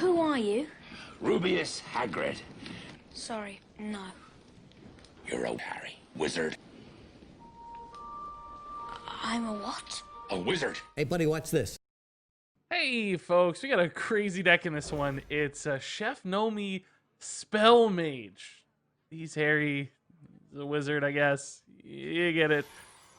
Who are you? Rubius Hagrid. Sorry, no. You're a Harry. Wizard. I'm a what? A wizard. Hey, buddy, watch this. Hey, folks, we got a crazy deck in this one. It's a Chef Nomi Spell Mage. He's Harry, the wizard, I guess. You get it.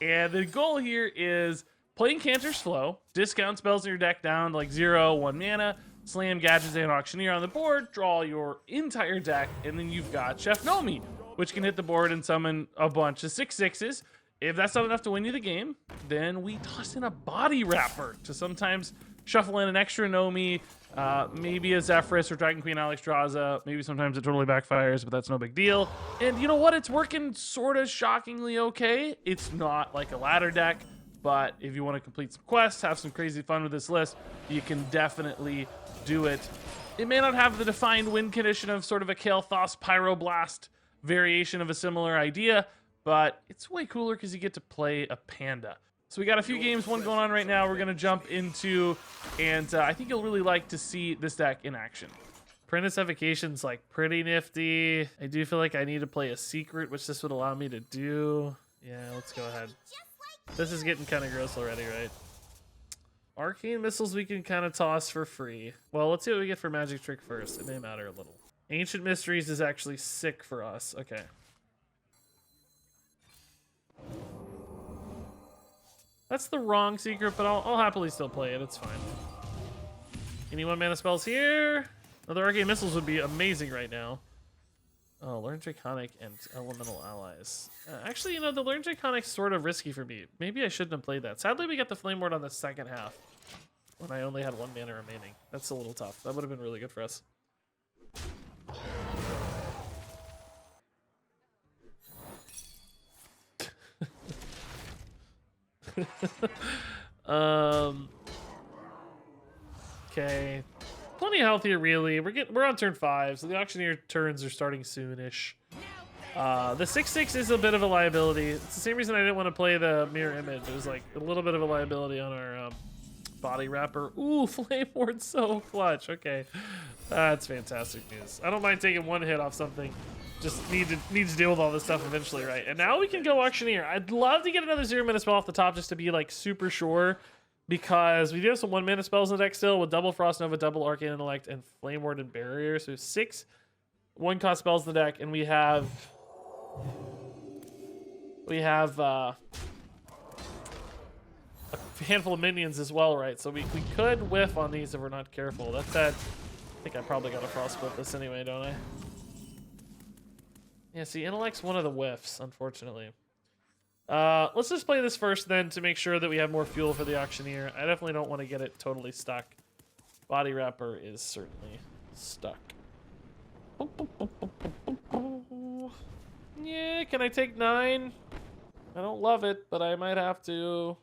And the goal here is play Incanter's Flow, discount spells in your deck down to like 0, 1 mana, slam Gadgets and Auctioneer on the board, draw your entire deck, and then you've got Chef Nomi, which can hit the board and summon a bunch of 6/6s. If that's not enough to win you the game, then we toss in a Body Wrapper to sometimes shuffle in an extra Nomi, maybe a Zephrys or Dragon Queen Alexstrasza. Maybe sometimes it totally backfires, but that's no big deal. And you know what? It's working sort of shockingly okay. It's not like a ladder deck, but if you want to complete some quests, have some crazy fun with this list, you can definitely do it. It may not have the defined win condition of sort of a Kael'thas Pyroblast variation of a similar idea, but it's way cooler because you get to play a panda. So we got a few games, one going on right now we're going to jump into, and I think you'll really like to see this deck in action. Apprentice Evocation's like pretty nifty. I do feel like I need to play a secret, which this would allow me to do. Yeah, let's go ahead. This is getting kind of gross already, right? Arcane Missiles we can kind of toss for free. Well, let's see what we get for Magic Trick first. It may matter a little. Ancient Mysteries is actually sick for us. Okay. That's the wrong secret, but I'll happily still play it. It's fine. Any 1 mana spells here? Another Arcane Missiles would be amazing right now. Oh, Learn Draconic and Elemental Allies. Actually, you know, the Learn Draconic's sort of risky for me. Maybe I shouldn't have played that. Sadly, we got the Flame Ward on the second half when I only had 1 mana remaining. That's a little tough. That would have been really good for us. Okay, plenty of health here. Really, we're on turn 5, so the Auctioneer turns are starting soonish. The 6/6 is a bit of a liability. It's the same reason I didn't want to play the Mirror Image. It was like a little bit of a liability on our Body Wrapper. Ooh, Flame Ward's so clutch. Okay, that's fantastic news. I don't mind taking 1 hit off something. Just need to deal with all this stuff eventually, right? And now we can go Auctioneer. I'd love to get another 0 mana spell off the top just to be like super sure, because we do have some 1 mana spells in the deck still with double Frost Nova, double Arcane Intellect, and Flame Ward and Barrier. So 6 1-cost spells in the deck, and we have a handful of minions as well, right? So we could whiff on these if we're not careful. That said, I think I probably got to Frostbolt this anyway, don't I? Yeah, see, Intellect's one of the whiffs, unfortunately. Let's just play this first then to make sure that we have more fuel for the Auctioneer. I definitely don't want to get it totally stuck. Body Wrapper is certainly stuck. Yeah, can I take 9? I don't love it, but I might have to.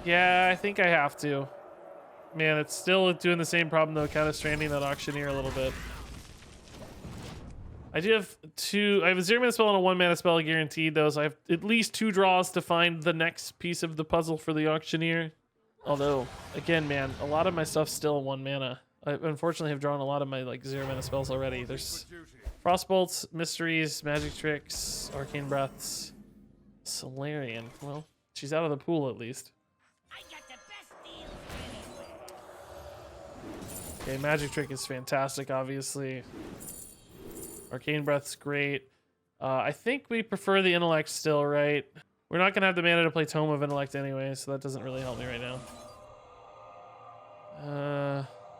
Yeah, I think I have to. Man, it's still doing the same problem though, kind of stranding that Auctioneer a little bit. I do have I have a 0 mana spell and a 1 mana spell guaranteed though, so I have at least 2 draws to find the next piece of the puzzle for the Auctioneer. Although, again, man, a lot of my stuff's still 1 mana. I unfortunately have drawn a lot of my like 0 mana spells already. There's Frostbolts, Mysteries, Magic Tricks, Arcane Breaths, Solarian. Well, she's out of the pool at least. Okay, Magic Trick is fantastic, obviously. Arcane Breath's great. I think we prefer the Intellect still, right? We're not going to have the mana to play Tome of Intellect anyway, so that doesn't really help me right now.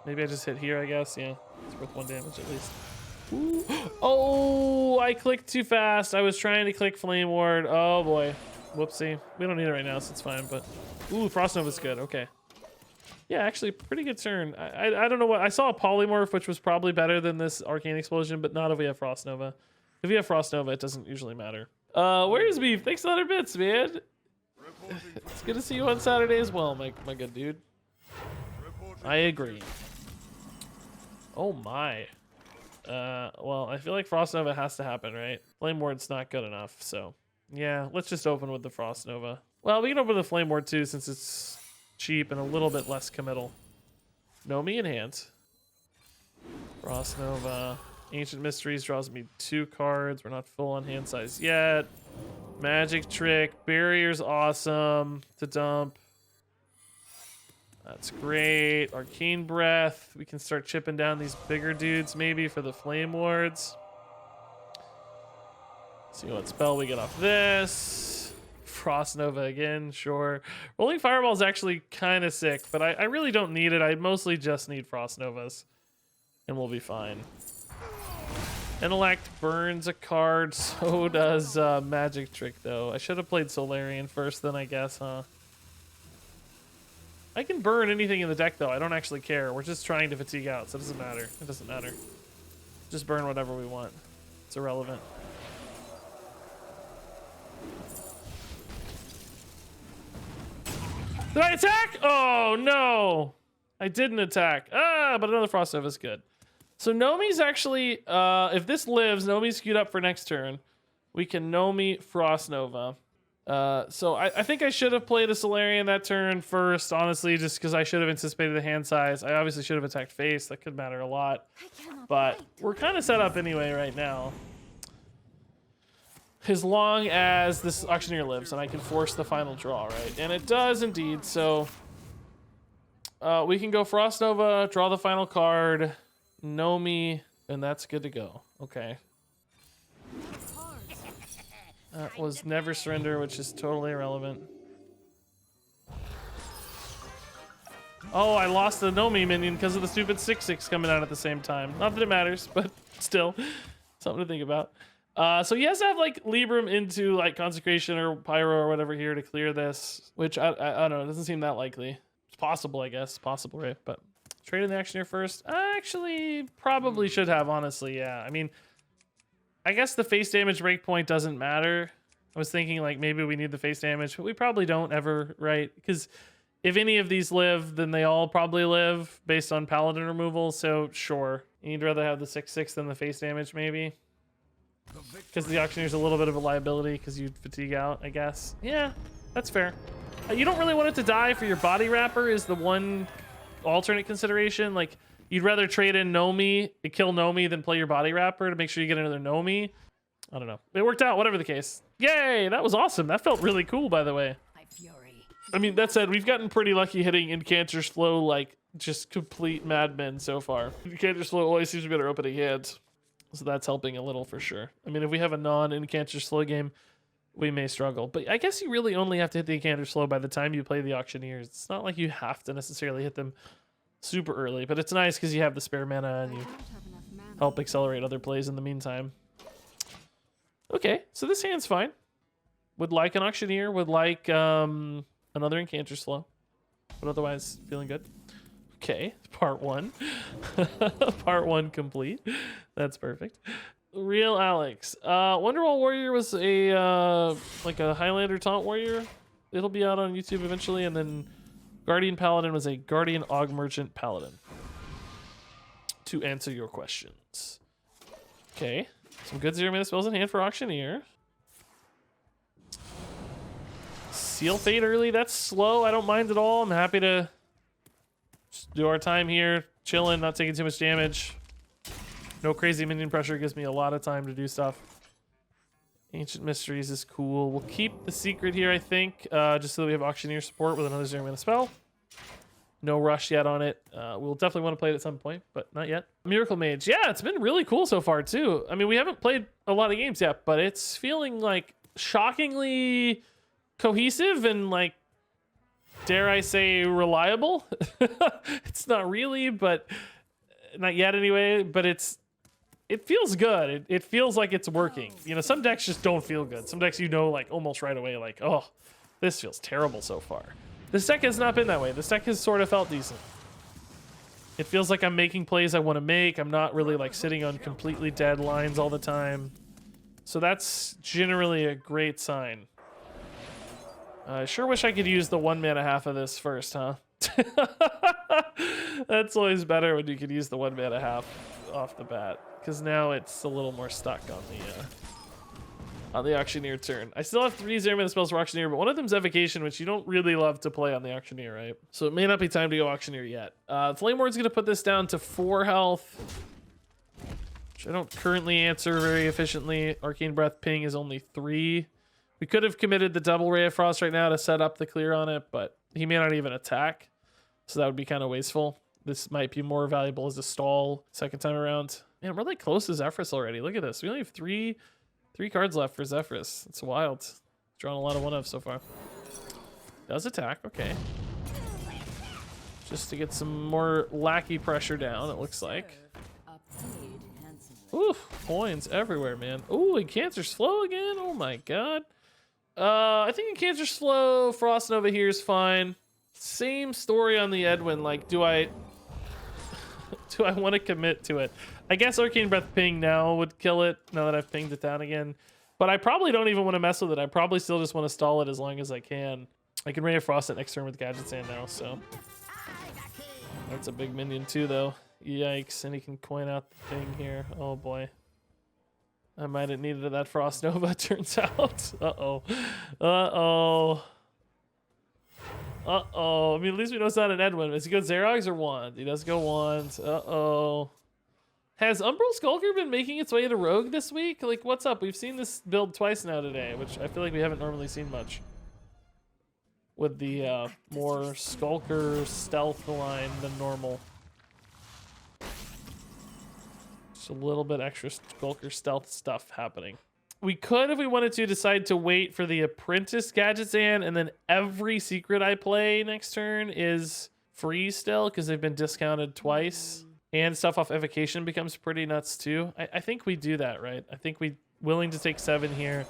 Maybe I just hit here, I guess. Yeah, it's worth 1 damage at least. Ooh. Oh, I clicked too fast. I was trying to click Flame Ward. Oh, boy. Whoopsie. We don't need it right now, so it's fine. But ooh, Frost Nova's good. Okay. Yeah, actually, pretty good turn. I don't know what... I saw a Polymorph, which was probably better than this Arcane Explosion, but not if we have Frost Nova. If we have Frost Nova, it doesn't usually matter. Where's Beef? Thanks 100 bits, man. It's good to see you on Saturday as well, my good dude. I agree. Oh, my. Well, I feel like Frost Nova has to happen, right? Flame Ward's not good enough, so... Yeah, let's just open with the Frost Nova. Well, we can open with the Flame Ward, too, since it's cheap and a little bit less committal. Nomi in hand. Frost Nova. Ancient Mysteries draws me 2 cards. We're not full on hand size yet. Magic Trick. Barrier's awesome to dump. That's great. Arcane Breath. We can start chipping down these bigger dudes maybe for the Flame Wards. See what spell we get off this. Frost Nova again, sure. Rolling Fireball is actually kind of sick, but I really don't need it. I mostly just need Frost Novas, and we'll be fine. Intellect burns a card, so does Magic Trick, though. I should have played Solarian first then, I guess, huh? I can burn anything in the deck, though. I don't actually care. We're just trying to fatigue out, so it doesn't matter. It doesn't matter. Just burn whatever we want. It's irrelevant. Did I attack? Oh, no. I didn't attack. Ah, but another Frost Nova is good. So Nomi's actually, if this lives, Nomi's queued up for next turn. We can Nomi Frost Nova. So I think I should have played a Solarian that turn first, honestly, just because I should have anticipated the hand size. I obviously should have attacked face. That could matter a lot. But we're kind of set up anyway right now. As long as this Auctioneer lives and I can force the final draw, right? And it does indeed, so we can go Frost Nova, draw the final card, Nomi, and that's good to go. Okay. That was Never Surrender, which is totally irrelevant. Oh, I lost the Nomi minion because of the stupid 6/6 coming out at the same time. Not that it matters, but still, something to think about. So he has to have like Libram into like Consecration or Pyro or whatever here to clear this, which I don't know. It doesn't seem that likely. It's possible, I guess. Possible, right? But trade in the Auctioneer first. I actually probably should have, honestly. Yeah. I mean, I guess the face damage breakpoint doesn't matter. I was thinking like maybe we need the face damage, but we probably don't ever, right? Because if any of these live, then they all probably live based on Paladin removal. So sure, you'd rather have the 6/6 than the face damage, maybe. Because the Auctioneer's a little bit of a liability because you'd fatigue out, I guess. Yeah, that's fair. You don't really want it to die for your Body Wrapper is the one alternate consideration. Like, you'd rather trade in Nomi, kill Nomi, than play your Body Wrapper to make sure you get another Nomi. I don't know. It worked out, whatever the case. Yay, that was awesome. That felt really cool, by the way. I mean, that said, we've gotten pretty lucky hitting Incanter's Flow like just complete madmen so far. Incanter's Flow always seems to be better opening hands. So that's helping a little for sure. I mean, if we have a non-Incanter Slow game, we may struggle. But I guess you really only have to hit the Incanter Slow by the time you play the Auctioneers. It's not like you have to necessarily hit them super early, but it's nice because you have the spare mana and you help accelerate other plays in the meantime. Okay, so this hand's fine. Would like an Auctioneer, would like another Incanter Slow, but otherwise feeling good. Okay, part 1. Part 1 complete. That's perfect. Real Alex. Wonderwall Warrior was a like a Highlander taunt warrior. It'll be out on YouTube eventually, and then Guardian Paladin was a Guardian Og Merchant Paladin. To answer your questions. Okay, some good 0-mana spells in hand for Auctioneer. Seal Fate early, that's slow. I don't mind at all. I'm happy to just do our time here, chilling, not taking too much damage. No crazy minion pressure, gives me a lot of time to do stuff. Ancient Mysteries is cool. We'll keep the secret here, I think, just so that we have Auctioneer support with another 0-mana spell. No rush yet on it. We'll definitely want to play it at some point, but not yet. Miracle Mage. Yeah, it's been really cool so far, too. I mean, we haven't played a lot of games yet, but it's feeling like shockingly cohesive and like, dare I say, reliable. It's not really, but not yet anyway, but it feels good. It feels like it's working. You know, some decks just don't feel good. Some decks, you know, like almost right away, like, oh, this feels terrible so far. This deck has not been that way. This deck has sort of felt decent. It feels like I'm making plays I want to make. I'm not really like sitting on completely dead lines all the time. So that's generally a great sign. I sure wish I could use the 1-mana half of this first, huh? That's always better when you can use the 1-mana half off the bat, because now it's a little more stuck on the Auctioneer turn. I still have 3 0-mana spells for Auctioneer, but one of them's Evocation, which you don't really love to play on the Auctioneer, right? So it may not be time to go Auctioneer yet. Flame Ward's going to put this down to 4 health. which I don't currently answer very efficiently. Arcane Breath ping is only 3. We could have committed the double Ray of Frost right now to set up the clear on it, but he may not even attack, so that would be kind of wasteful. This might be more valuable as a stall second time around. Man, we're like close to Zephrys already. Look at this. We only have three cards left for Zephrys. It's wild. Drawn a lot of 1-of so far. Does attack, okay. Just to get some more lackey pressure down, it looks like. Oof, coins everywhere, man. Ooh, Incanter's Flow again? Oh my god. I think Incanter's Flow, Frost Nova here is fine. Same story on the Edwin. Like, do I want to commit to it? I guess Arcane Breath ping now would kill it, now that I've pinged it down again. But I probably don't even want to mess with it. I probably still just want to stall it as long as I can. I can Ray of Frost it next turn with Gadget Sand now, so. That's a big minion too, though. Yikes, and he can coin out the thing here. Oh boy. I might have needed that Frost Nova, it turns out. Uh-oh. Uh-oh. Uh-oh. I mean, at least we know it's not an Edwin. Does he go Xerox or Wand? He does go Wand. Uh-oh. Has Umbral Skulker been making its way to Rogue this week? Like, what's up? We've seen this build twice now today, which I feel like we haven't normally seen much. With the more Skulker stealth line than normal. Just a little bit extra Skulker stealth stuff happening. We could, if we wanted to, decide to wait for the Apprentice Gadgetzan, and then every secret I play next turn is free still, because they've been discounted twice. And stuff off Evocation becomes pretty nuts too. I think we do that, right? I think we willing to take 7 here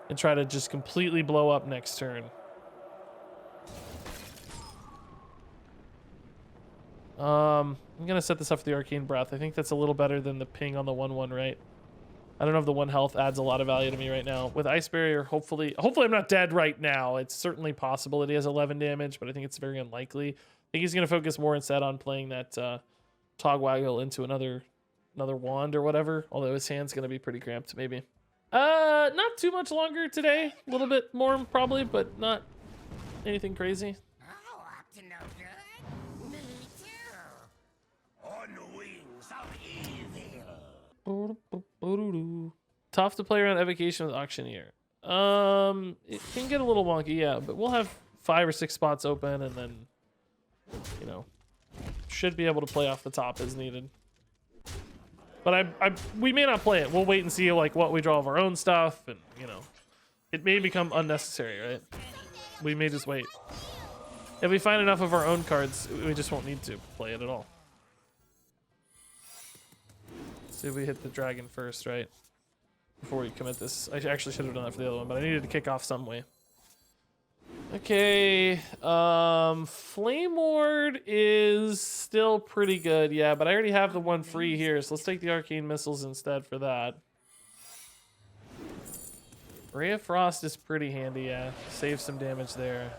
and try to just completely blow up next turn. I'm gonna set this up for the Arcane Breath. I think that's a little better than the ping on the 1/1, right? I don't know if the 1 health adds a lot of value to me right now. With Ice Barrier, hopefully I'm not dead right now. It's certainly possible that he has 11 damage, but I think it's very unlikely. I think he's gonna focus more instead on playing that Togwaggle into another wand or whatever. Although his hand's gonna be pretty cramped, maybe. Not too much longer today. A little bit more probably, but not anything crazy. Tough to play around Evocation with Auctioneer. It can get a little wonky, yeah, but we'll have 5 or 6 spots open, and then, you know, should be able to play off the top as needed. But we may not play it. We'll wait and see like what we draw of our own stuff, and you know, it may become unnecessary, right? We may just wait. If we find enough of our own cards, we just won't need to play it at all. See if we hit the dragon first, right? Before we commit this. I actually should have done that for the other one, but I needed to kick off some way. Okay, Flame Ward is still pretty good, yeah, but I already have the one free here, so let's take the Arcane Missiles instead for that. Ray of Frost is pretty handy, yeah. Save some damage there.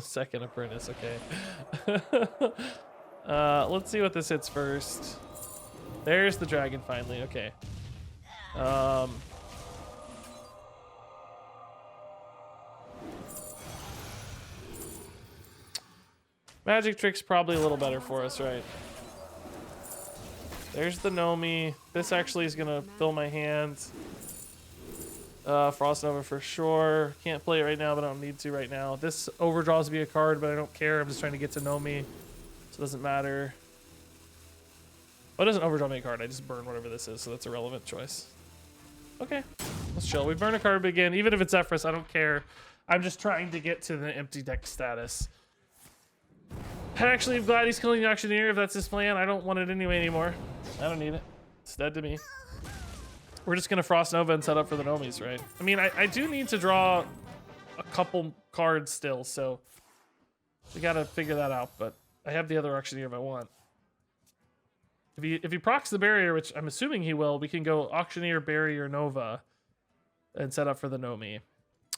Second Apprentice, okay. Let's see what this hits first. There's the dragon finally, okay. Magic Trick's probably a little better for us, right? There's the Nomi. This actually is gonna fill my hand. Frost Nova for sure. Can't play it right now, but I don't need to right now. This overdraws me a card, but I don't care. I'm just trying to get to Nomi, so it doesn't matter. Oh, it doesn't overdraw me a card. I just burn whatever this is, so that's a relevant choice. Okay, let's chill. We burn a card again. Even if it's Zephrys, I don't care. I'm just trying to get to the empty deck status. Actually, I'm glad he's killing the Auctioneer if that's his plan. I don't want it anymore. I don't need it. It's dead to me. We're just going to Frost Nova and set up for the Nomis, right? I mean, I do need to draw a couple cards still, so we got to figure that out, but I have the other Auctioneer if I want. If he procs the barrier, which I'm assuming he will, we can go Auctioneer, Barrier, Nova, and set up for the Nomi.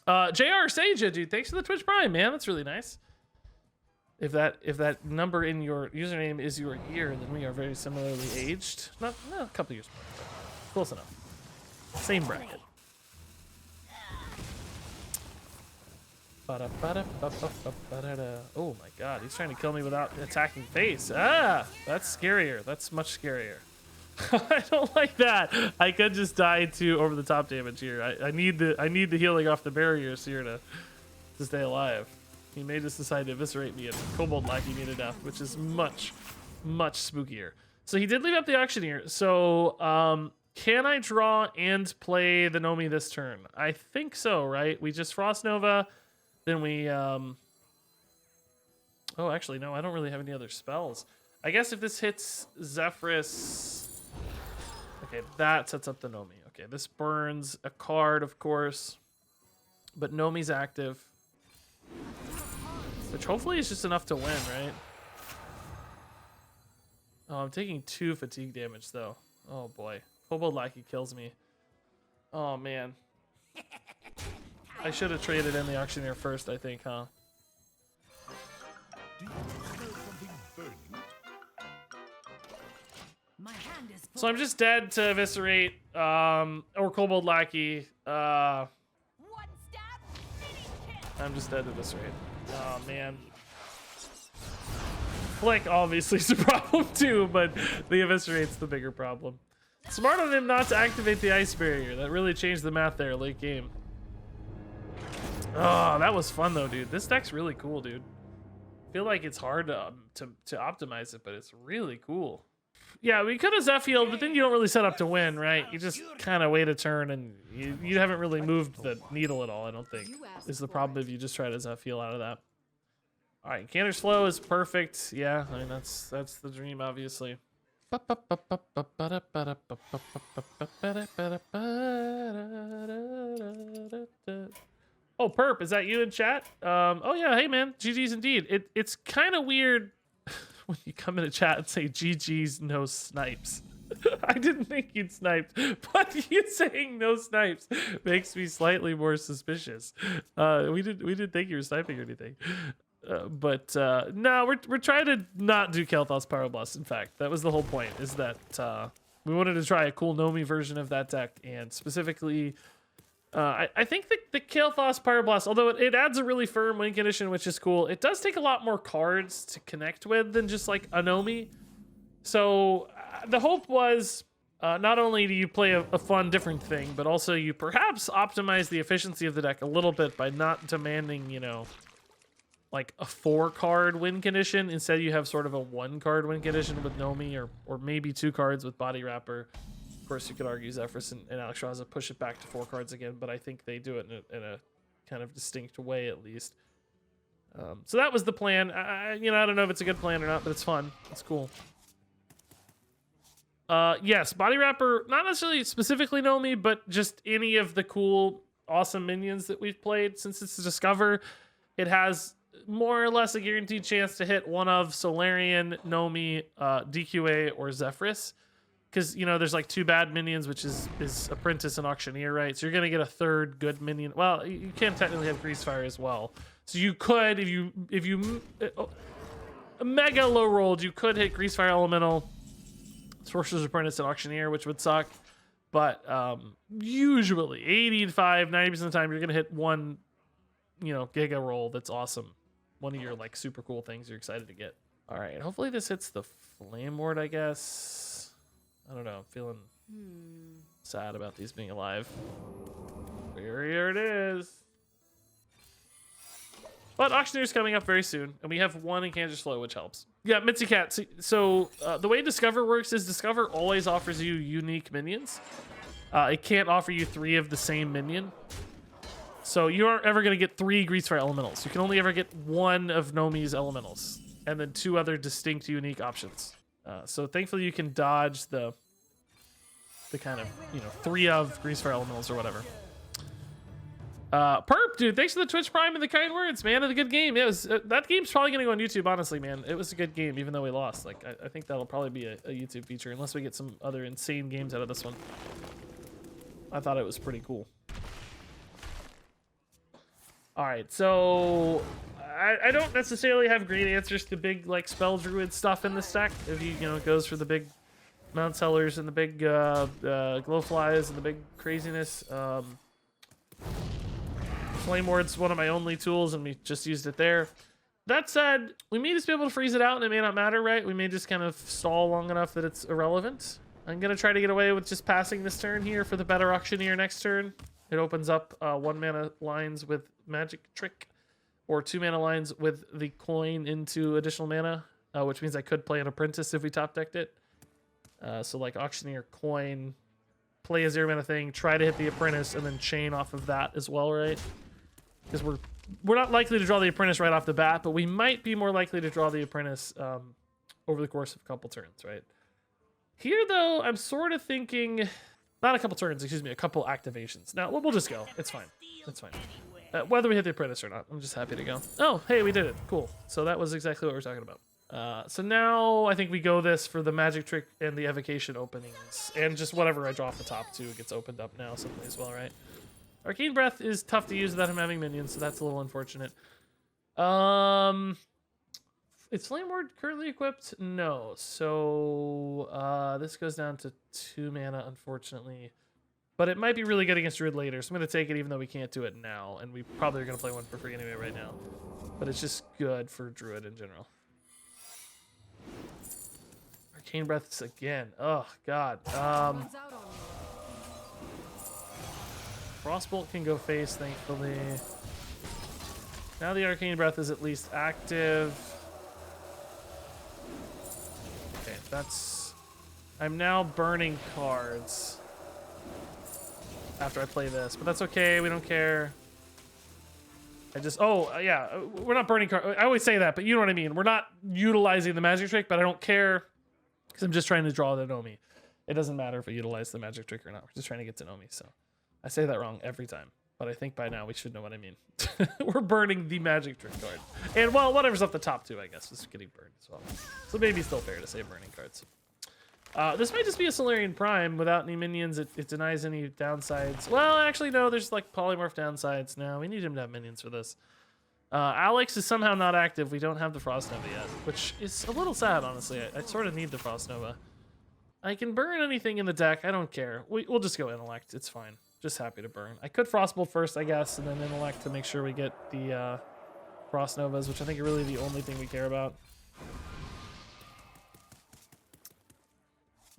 JR Saja, dude, thanks for the Twitch Prime, man. That's really nice. If that number in your username is your year, then we are very similarly aged. Not a couple years more, but close enough. Same bracket. Oh my god, he's trying to kill me without attacking face. Ah, that's scarier. That's much scarier. I don't like that. I could just die to over the top damage here. I need the healing off the barriers here to stay alive. He may just decide to eviscerate me and Kobold Lackey me to death, which is much spookier. So he did leave up the Auctioneer. So can I draw and play the Nomi this turn? I think so, right? We just Frost Nova, then we oh, actually no, I don't really have any other spells. I guess if this hits Zephyrus, okay, that sets up the Nomi. Okay, this burns a card, of course, but Nomi's active, which hopefully is just enough to win, right? Oh, I'm taking 2 fatigue damage, though. Oh, boy. Kobold Lackey kills me. Oh, man. I should have traded in the Auctioneer first, I think, huh? So I'm just dead to eviscerate, or Kobold Lackey. I'm just dead to eviscerate. Oh, man. Flick obviously is a problem too, but the eviscerate's the bigger problem. Smart on him not to activate the ice barrier. That really changed the math there late game. Oh, that was fun though, dude. This deck's really cool, dude. I feel like it's hard to optimize it, but it's really cool. Yeah, we could have Zeph healed, but then you don't really set up to win, right? You just kind of wait a turn, and you haven't really moved the needle at all, I don't think. Is the problem if you just try to Zeph heal out of that. All right, Incanter's flow is perfect. Yeah, I mean, that's the dream, obviously. Oh, Perp, is that you in chat? Oh yeah, hey man, GG's indeed. It's kind of weird when you come in a chat and say GG's no snipes. I didn't think you'd sniped, but you saying no snipes makes me slightly more suspicious. We didn't think you were sniping or anything. No, we're trying to not do Kael'thas Pyroblast. In fact, that was the whole point, is that we wanted to try a cool Nomi version of that deck, and specifically, I think the Kael'thas Pyroblast, although it adds a really firm win condition, which is cool, it does take a lot more cards to connect with than just like a Nomi. So the hope was not only do you play a fun different thing, but also you perhaps optimize the efficiency of the deck a little bit by not demanding, you know, like a 4-card win condition. Instead, you have sort of a 1-card win condition with Nomi, or maybe 2 cards with Body Wrapper. Of course, you could argue Zephyrus and Alexstrasza push it back to 4 cards again, but I think they do it in a kind of distinct way, at least. So that was the plan. I don't know if it's a good plan or not, but it's fun. It's cool. Yes, Body Wrapper, not necessarily specifically Nomi, but just any of the cool, awesome minions that we've played. Since it's a Discover, it has more or less a guaranteed chance to hit one of Solarian, Nomi, DQA, or Zephyrus. Because, you know, there's like 2 bad minions, which is Apprentice and Auctioneer, right? So you're going to get a 3rd good minion. Well, you can technically have Greasefire as well. So you could, if you mega low rolled, you could hit Greasefire Elemental, Sorcerer's Apprentice, and Auctioneer, which would suck. But usually 85, 90% of the time, you're going to hit one, you know, Giga roll that's awesome. One of your like super cool things you're excited to get. All right, hopefully this hits the Flame Ward, I guess. I don't know, I'm feeling sad about these being alive. Here it is. But Auctioneer's coming up very soon, and we have 1 Incanter Slow, which helps. Yeah, Mitzi Cat. So the way Discover works is Discover always offers you unique minions. It can't offer you 3 of the same minion. So you aren't ever going to get 3 Greasefire Elementals. You can only ever get 1 of Nomi's Elementals, and then 2 other distinct, unique options. So thankfully you can dodge the kind of, you know, 3 of Greasefire Elementals or whatever. Perp, dude, thanks for the Twitch Prime and the kind words, man, of the good game. It was that game's probably going to go on YouTube, honestly, man. It was a good game, even though we lost. Like, I think that'll probably be a YouTube feature, unless we get some other insane games out of this one. I thought it was pretty cool. All right, so I don't necessarily have great answers to big like spell druid stuff in this deck. If you know, it goes for the big Mount Sellers and the big Glowflies and the big craziness. Flame Ward's one of my only tools, and we just used it there. That said, we may just be able to freeze it out, and it may not matter, right? We may just kind of stall long enough that it's irrelevant. I'm going to try to get away with just passing this turn here for the better Auctioneer next turn. It opens up 1 mana lines with Magic Trick, or 2 mana lines with the coin into additional mana, which means I could play an Apprentice if we top decked it. So like Auctioneer, coin, play a 0 mana thing, try to hit the Apprentice, and then chain off of that as well, right? Because we're not likely to draw the Apprentice right off the bat, but we might be more likely to draw the Apprentice over the course of a couple turns, right? Here, though, I'm sort of thinking... Not a couple turns, excuse me, a couple activations. Now, we'll just go. It's fine. It's fine. Whether we hit the Apprentice or not, I'm just happy to go. Oh, hey, we did it. Cool. So that was exactly what we were talking about. So now I think we go this for the Magic Trick and the Evocation openings. And just whatever I draw off the top, too, gets opened up now suddenly as well, right? Arcane Breath is tough to use without him having minions, so that's a little unfortunate. Is Flame Ward currently equipped? No. So this goes down to 2 mana, unfortunately. But it might be really good against Druid later, so I'm going to take it even though we can't do it now. And we probably are going to play one for free anyway right now. But it's just good for Druid in general. Arcane Breaths again. Oh, God. Frostbolt can go face, thankfully. Now the Arcane Breath is at least active. Okay, that's... I'm now burning cards after I play this, but that's okay. We don't care. I just... Oh, yeah. We're not burning cards. I always say that, but you know what I mean. We're not utilizing the Magic Trick, but I don't care because I'm just trying to draw the Nomi. It doesn't matter if we utilize the Magic Trick or not. We're just trying to get to Nomi, so... I say that wrong every time, but I think by now we should know what I mean. We're burning the Magic Trick card. And, well, whatever's up the top, too, I guess, is getting burned as well. So maybe it's still fair to say burning cards. This might just be a Solarian Prime without any minions. It denies any downsides. Well, actually, no, there's, like, polymorph downsides. No, we need him to have minions for this. Alex is somehow not active. We don't have the Frost Nova yet, which is a little sad, honestly. I sort of need the Frost Nova. I can burn anything in the deck. I don't care. We'll just go Intellect. It's fine. Just happy to burn. I could Frostbolt first, I guess, and then Intellect to make sure we get the Frost Novas, which I think are really the only thing we care about.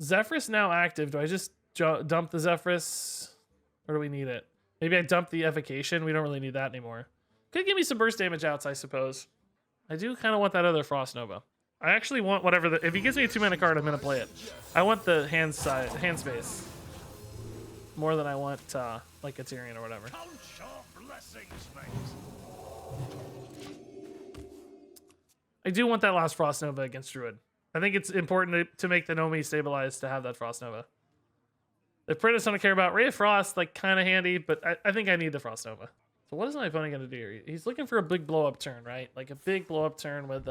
Zephrys now active. Do I just dump the Zephrys? Or do we need it? Maybe I dump the Evocation. We don't really need that anymore. Could give me some burst damage outs, I suppose. I do kind of want that other Frost Nova. I actually want whatever if he gives me a 2-mana card, I'm going to play it. I want the hand space. More than I want, like, a Tyrion or whatever. I do want that last Frost Nova against Druid. I think it's important to make the Nomi stabilized to have that Frost Nova. The Apprentice I don't care about. Ray of Frost, like, kind of handy, but I think I need the Frost Nova. So what is my opponent going to do here? He's looking for a big blow-up turn, right? Like, a big blow-up turn with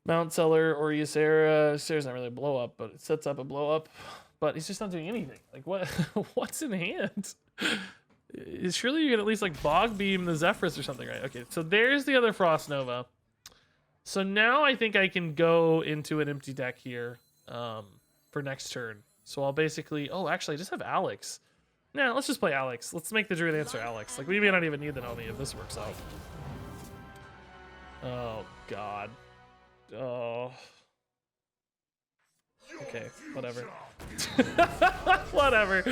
Mount Seller or Ysera. Ysera's not really a blow-up, but it sets up a blow-up. But he's just not doing anything. Like, what? What's in hand? Surely you can at least, like, Bog Beam the Zephrys or something, right? Okay, so there's the other Frost Nova. So now I think I can go into an empty deck here for next turn. So I'll basically... Oh, actually, I just have Alex. Nah, let's just play Alex. Let's make the Druid answer Alex. Like, we may not even need the Nomi if this works out. Oh, God. Oh... Okay, whatever. Whatever.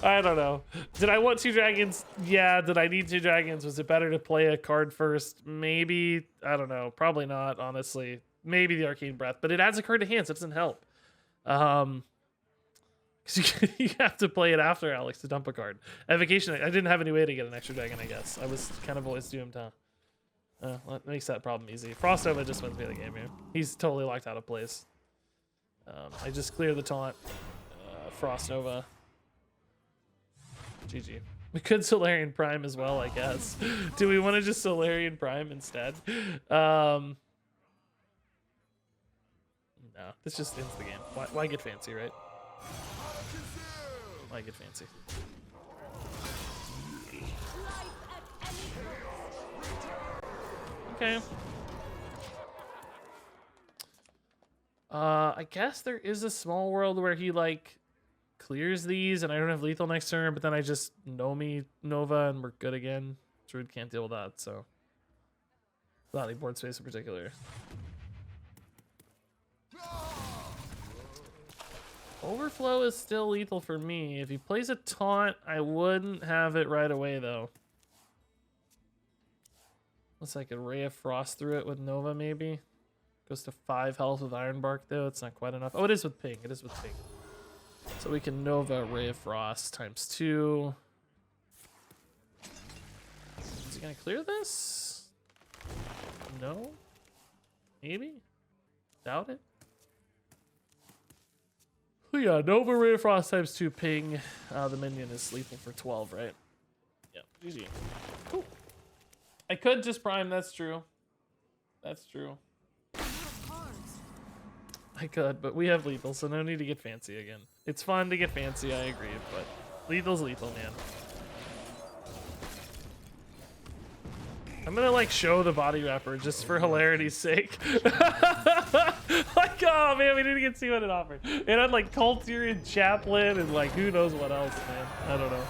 I don't know. Did I want 2 dragons? Yeah. Did I need 2 dragons? Was it better to play a card first? Maybe. I don't know. Probably not, honestly. Maybe the Arcane Breath, but it adds a card to hand, so it doesn't help. Because you have to play it after Alex to dump a card. Evocation, I didn't have any way to get an extra dragon, I guess. I was kind of always doomed, huh? That makes that problem easy. Frost Nova just wins me the game here. He's totally locked out of place. I just clear the taunt. Frost Nova. GG. We could Solarian Prime as well, I guess. Do we want to just Solarian Prime instead? No, this just ends the game. Why get fancy, right? Why get fancy? Okay. I guess there is a small world where he, like, clears these and I don't have lethal next turn, but then I just Nomi Nova and we're good again. Druid can't deal with that, so. Not any board space in particular. Overflow is still lethal for me. If he plays a taunt, I wouldn't have it right away, though. Looks like a Ray of Frost through it with Nova, maybe. Goes to 5 health with Iron Bark, though. It's not quite enough. Oh, it is with Ping. It is with Ping. So we can Nova Ray of Frost times 2. Is he going to clear this? No? Maybe? Doubt it. Oh yeah, Nova Ray of Frost times 2 Ping. The minion is lethal for 12, right? Yeah, GG. Cool. I could just prime, that's true. That's true. I could, but we have lethal, so no need to get fancy again. It's fun to get fancy, I agree, but lethal's lethal, man. I'm gonna like show the body wrapper just for hilarity's sake. Like, oh man, we didn't get to see what it offered. It had like Culturian Chaplain and like who knows what else, man. I don't know.